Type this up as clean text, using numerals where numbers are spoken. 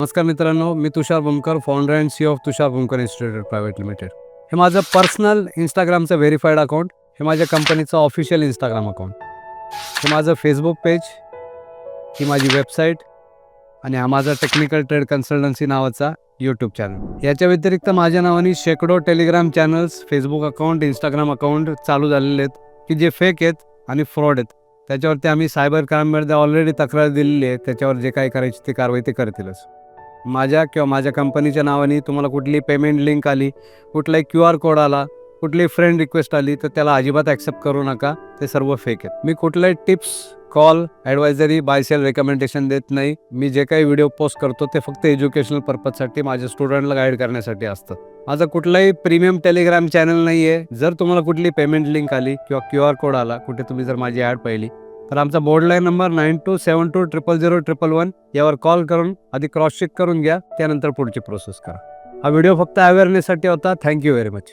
नमस्कार मित्रांनो, मी Tushar Bhumkar, founder and CEO of Tushar Bhumkar institute private limited. हे माझं पर्सनल इंस्टाग्रामचं व्हेरीफाईड अकाउंट, हे माझ्या कंपनीचं ऑफिशियल इंस्टाग्राम अकाउंट, हे माझं फेसबुक पेज, ही माझी वेबसाईट आणि हा माझा टेक्निकल ट्रेड कन्सल्टन्सी नावाचा यूट्यूब चॅनल. याच्या व्यतिरिक्त माझ्या नावाने शेकडो Telegram channels, Facebook account, Instagram account चालू झालेले आहेत की जे फेक आहेत आणि फ्रॉड आहेत. त्याच्यावरती आम्ही सायबर क्राईममध्ये ऑलरेडी तक्रार दिलेली आहे. त्याच्यावर जे काही करायची ती कारवाई ते करतीलच. माझ्या किंवा माझ्या कंपनीच्या नावाने तुम्हाला कुठली पेमेंट लिंक आली, कुठलाही QR कोड आला, कुठली फ्रेंड रिक्वेस्ट आली तर त्याला अजिबात ॲक्सेप्ट करू नका. ते सर्व फेक आहेत. मी कुठल्याही tips, call, advisory, buy sell recommendation देत नाही. मी जे काही व्हिडिओ पोस्ट करतो ते फक्त एज्युकेशनल पर्पजसाठी माझ्या स्टुडंटला गाईड करण्यासाठी असतं. माझं कुठलाही प्रीमियम टेलिग्राम चॅनल नाही आहे. जर तुम्हाला कुठली पेमेंट लिंक आली किंवा QR कोड आला, कुठे तुम्ही जर माझी ॲड पाहिली तर आमचा बोर्डलाईन नंबर 9272000011 यावर कॉल करून आधी क्रॉस चेक करून घ्या. त्यानंतर पुढची प्रोसेस करा. हा व्हिडिओ फक्त अवेअरनेससाठी होता. Thank you very much.